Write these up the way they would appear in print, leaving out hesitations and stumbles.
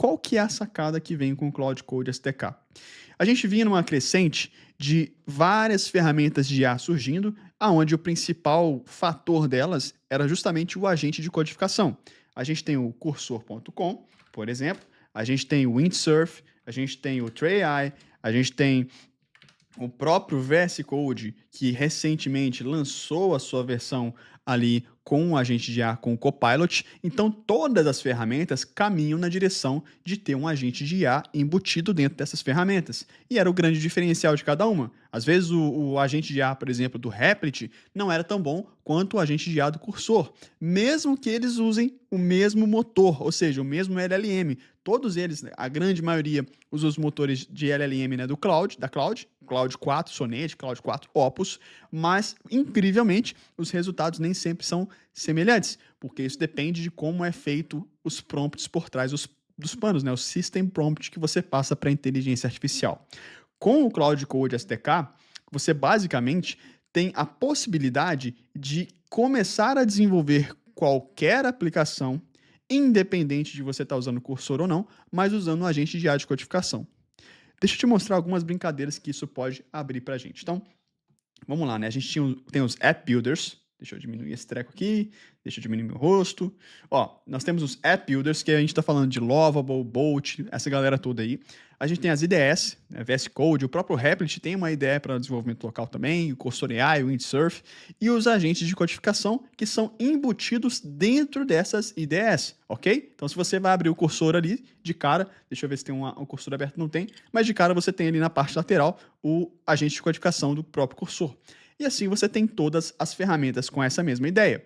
qual que é a sacada que vem com o Cloud Code SDK? A gente vinha numa crescente de várias ferramentas de IA surgindo, aonde o principal fator delas era justamente o agente de codificação. A gente tem o Cursor.com, por exemplo, a gente tem o Windsurf, a gente tem o TrayAI, a gente tem o próprio VS Code, que recentemente lançou a sua versão ali com o agente de IA, com o Copilot. Então, todas as ferramentas caminham na direção de ter um agente de IA embutido dentro dessas ferramentas. E era o grande diferencial de cada uma. Às vezes, o agente de IA, por exemplo, do Replit, não era tão bom quanto o agente de IA do Cursor, mesmo que eles usem o mesmo motor, ou seja, o mesmo LLM. Todos eles, a grande maioria, usam os motores de LLM, né, da Cloud 4 Sonnet, Cloud 4 Opus, mas, incrivelmente, os resultados nem sempre são semelhantes, porque isso depende de como é feito os prompts por trás dos panos, né, o System Prompt que você passa para a inteligência artificial. Com o Cloud Code SDK, você basicamente tem a possibilidade de começar a desenvolver qualquer aplicação, independente de você estar usando o cursor ou não, mas usando um agente de IA de codificação. Deixa eu te mostrar algumas brincadeiras que isso pode abrir para a gente. Então, vamos lá, né? A gente tem os App Builders. Deixa eu diminuir esse treco aqui. Deixa eu diminuir meu rosto. Ó, nós temos os App Builders, que a gente está falando de Lovable, Bolt, essa galera toda aí. A gente tem as IDEs, né, VS Code, o próprio Replit tem uma IDE para desenvolvimento local também, o Cursor AI, o Windsurf, e os agentes de codificação que são embutidos dentro dessas IDEs, ok? Então, se você vai abrir o cursor ali, de cara, deixa eu ver se tem um cursor aberto, não tem, mas de cara você tem ali na parte lateral o agente de codificação do próprio cursor. E assim você tem todas as ferramentas com essa mesma ideia.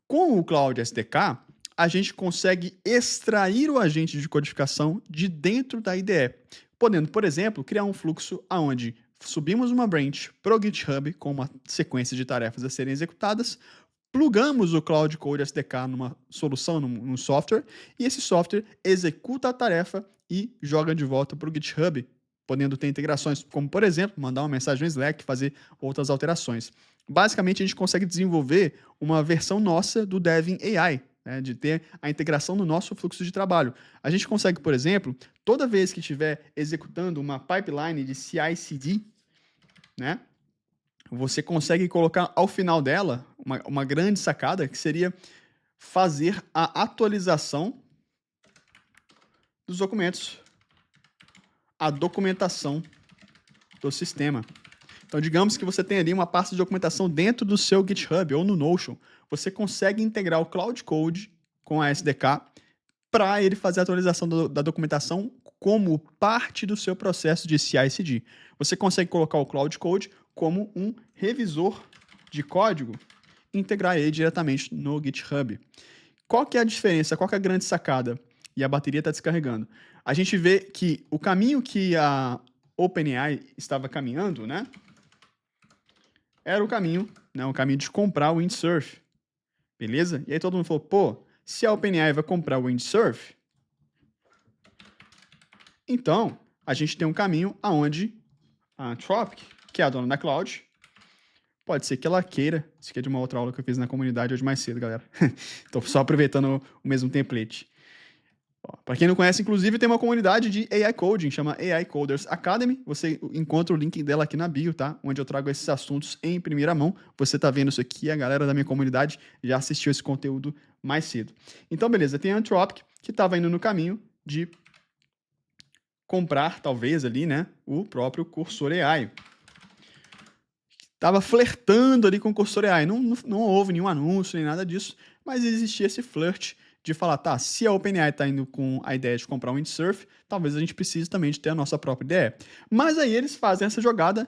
Com o Cloud SDK, a gente consegue extrair o agente de codificação de dentro da IDE, podendo, por exemplo, criar um fluxo onde subimos uma branch para o GitHub com uma sequência de tarefas a serem executadas, plugamos o Cloud Code SDK numa solução, num software, e esse software executa a tarefa e joga de volta para o GitHub, podendo ter integrações, como, por exemplo, mandar uma mensagem no Slack, fazer outras alterações. Basicamente, a gente consegue desenvolver uma versão nossa do Devin AI, né, de ter a integração no nosso fluxo de trabalho. A gente consegue, por exemplo, toda vez que estiver executando uma pipeline de CI/CD, né, você consegue colocar ao final dela uma grande sacada, que seria fazer a atualização dos documentos, a documentação do sistema. Então, digamos que você tem ali uma pasta de documentação dentro do seu GitHub ou no Notion. Você consegue integrar o Cloud Code com a SDK para ele fazer a atualização da documentação como parte do seu processo de CI/CD. Você consegue colocar o Cloud Code como um revisor de código e integrar ele diretamente no GitHub. Qual que é a diferença? Qual que é a grande sacada? E a bateria está descarregando. A gente vê que o caminho que a OpenAI estava caminhando, né, era o caminho de comprar o Windsurf. Beleza? E aí todo mundo falou, pô, se a OpenAI vai comprar o Windsurf, então a gente tem um caminho aonde a Anthropic, que é a dona da Cloud, pode ser que ela queira, isso aqui é de uma outra aula que eu fiz na comunidade hoje mais cedo, galera. Estou só aproveitando o mesmo template. Para quem não conhece, inclusive, tem uma comunidade de AI Coding, chama AI Coders Academy. Você encontra o link dela aqui na bio, tá? Onde eu trago esses assuntos em primeira mão. Você tá vendo isso aqui, a galera da minha comunidade já assistiu esse conteúdo mais cedo. Então, beleza, tem a Anthropic, que estava indo no caminho de comprar, talvez, ali, né, o próprio Cursor AI. Tava flertando ali com o Cursor AI. Não houve nenhum anúncio, nem nada disso, mas existia esse flirt de falar, tá, se a OpenAI está indo com a ideia de comprar um Windsurf, talvez a gente precise também de ter a nossa própria ideia. Mas aí eles fazem essa jogada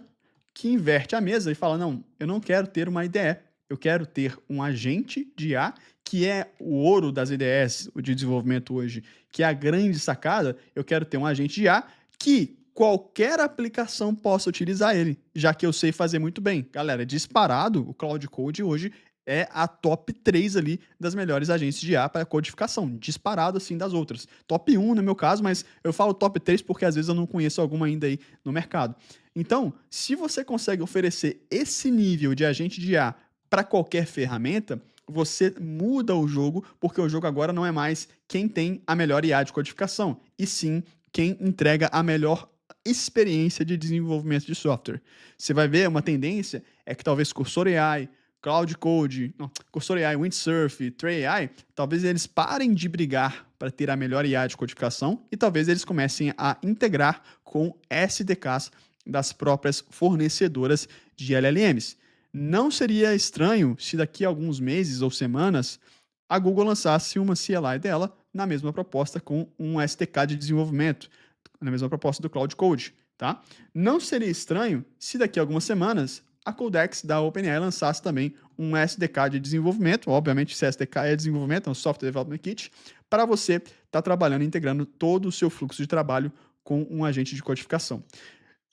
que inverte a mesa e fala, não, eu não quero ter uma IDE, eu quero ter um agente de IA, que é o ouro das IDEs de desenvolvimento hoje, que é a grande sacada, eu quero ter um agente de IA que qualquer aplicação possa utilizar ele, já que eu sei fazer muito bem. Galera, disparado, o Cloud Code hoje é a top 3 ali das melhores agências de IA para codificação, disparado assim das outras. Top 1 no meu caso, mas eu falo top 3 porque às vezes eu não conheço alguma ainda aí no mercado. Então, se você consegue oferecer esse nível de agente de IA para qualquer ferramenta, você muda o jogo, porque o jogo agora não é mais quem tem a melhor IA de codificação, e sim quem entrega a melhor experiência de desenvolvimento de software. Você vai ver uma tendência é que talvez Cursor AI, Cloud Code, não, Cursor AI, Windsurf, Tray AI, talvez eles parem de brigar para ter a melhor IA de codificação e talvez eles comecem a integrar com SDKs das próprias fornecedoras de LLMs. Não seria estranho se daqui a alguns meses ou semanas a Google lançasse uma CLI dela na mesma proposta com um SDK de desenvolvimento, na mesma proposta do Cloud Code, tá? Não seria estranho se daqui a algumas semanas a Codex da OpenAI lançasse também um SDK de desenvolvimento, obviamente esse SDK é desenvolvimento, é um Software Development Kit, para você estar trabalhando, integrando todo o seu fluxo de trabalho com um agente de codificação.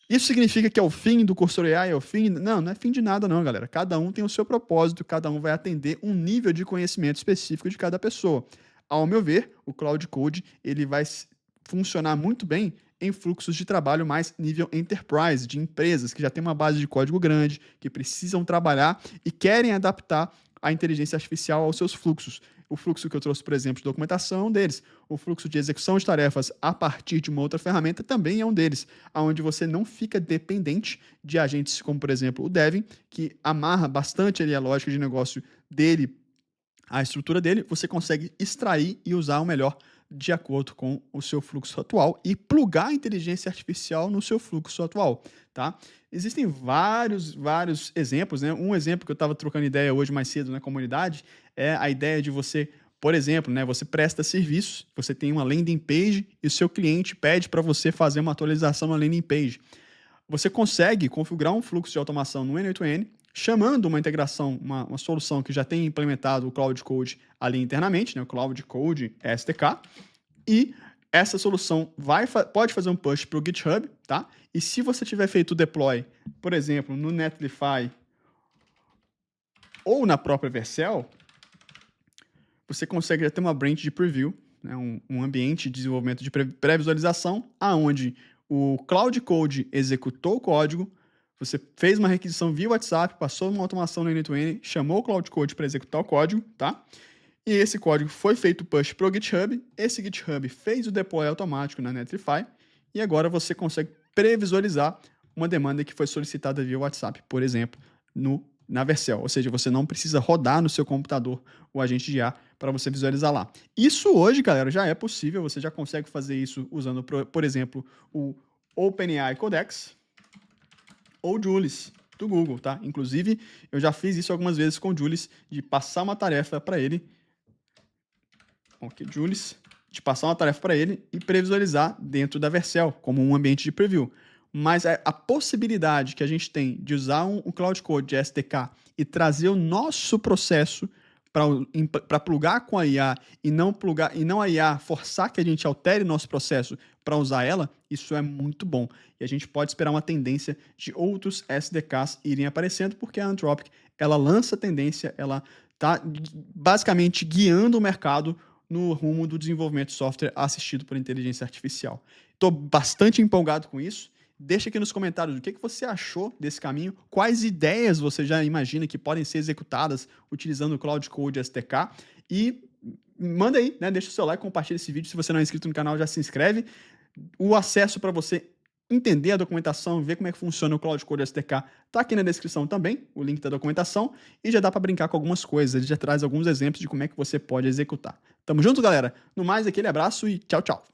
Isso significa que é o fim do Cursor AI? É o fim? Não, não é fim de nada não, galera. Cada um tem o seu propósito, cada um vai atender um nível de conhecimento específico de cada pessoa. Ao meu ver, o Cloud Code ele vai funcionar muito bem em fluxos de trabalho mais nível enterprise, de empresas que já têm uma base de código grande, que precisam trabalhar e querem adaptar a inteligência artificial aos seus fluxos. O fluxo que eu trouxe, por exemplo, de documentação é um deles. O fluxo de execução de tarefas a partir de uma outra ferramenta também é um deles, onde você não fica dependente de agentes como, por exemplo, o Devin, que amarra bastante ali a lógica de negócio dele, a estrutura dele, você consegue extrair e usar o melhor de acordo com o seu fluxo atual e plugar a inteligência artificial no seu fluxo atual, tá? Existem vários exemplos, né? Um exemplo que eu estava trocando ideia hoje mais cedo na comunidade é a ideia de você, por exemplo, né? Você presta serviços, você tem uma landing page e o seu cliente pede para você fazer uma atualização na landing page. Você consegue configurar um fluxo de automação no N8N, chamando uma integração, uma solução que já tem implementado o Cloud Code ali internamente, né, o Cloud Code SDK, e essa solução pode fazer um push para o GitHub, tá? E se você tiver feito o deploy, por exemplo, no Netlify ou na própria Vercel, você consegue ter uma branch de preview, né, um ambiente de desenvolvimento de pré-visualização, aonde o Cloud Code executou o código, você fez uma requisição via WhatsApp, passou uma automação no N2N, chamou o Cloud Code para executar o código, tá? E esse código foi feito push para o GitHub, esse GitHub fez o deploy automático na Netlify, e agora você consegue previsualizar uma demanda que foi solicitada via WhatsApp, por exemplo, na Vercel. Ou seja, você não precisa rodar no seu computador o agente de IA para você visualizar lá. Isso hoje, galera, já é possível, você já consegue fazer isso usando, por exemplo, o OpenAI Codex, ou Julius, do Google, tá? Inclusive, eu já fiz isso algumas vezes com o Julius, de passar uma tarefa para ele. Ok, Julius, de passar uma tarefa para ele e previsualizar dentro da Vercel, como um ambiente de preview. Mas a possibilidade que a gente tem de usar um Cloud Code de SDK e trazer o nosso processo para plugar com a IA e não a IA forçar que a gente altere nosso processo para usar ela, isso é muito bom. E a gente pode esperar uma tendência de outros SDKs irem aparecendo, porque a Anthropic, ela lança tendência, ela está basicamente guiando o mercado no rumo do desenvolvimento de software assistido por inteligência artificial. Estou bastante empolgado com isso. Deixa aqui nos comentários o que você achou desse caminho, quais ideias você já imagina que podem ser executadas utilizando o Cloud Code SDK e manda aí, né? Deixa o seu like, compartilha esse vídeo. Se você não é inscrito no canal, já se inscreve. O acesso para você entender a documentação, ver como é que funciona o Cloud Code SDK, tá aqui na descrição também, o link da documentação, e já dá para brincar com algumas coisas, ele já traz alguns exemplos de como é que você pode executar. Tamo junto, galera? No mais, aquele abraço e tchau, tchau!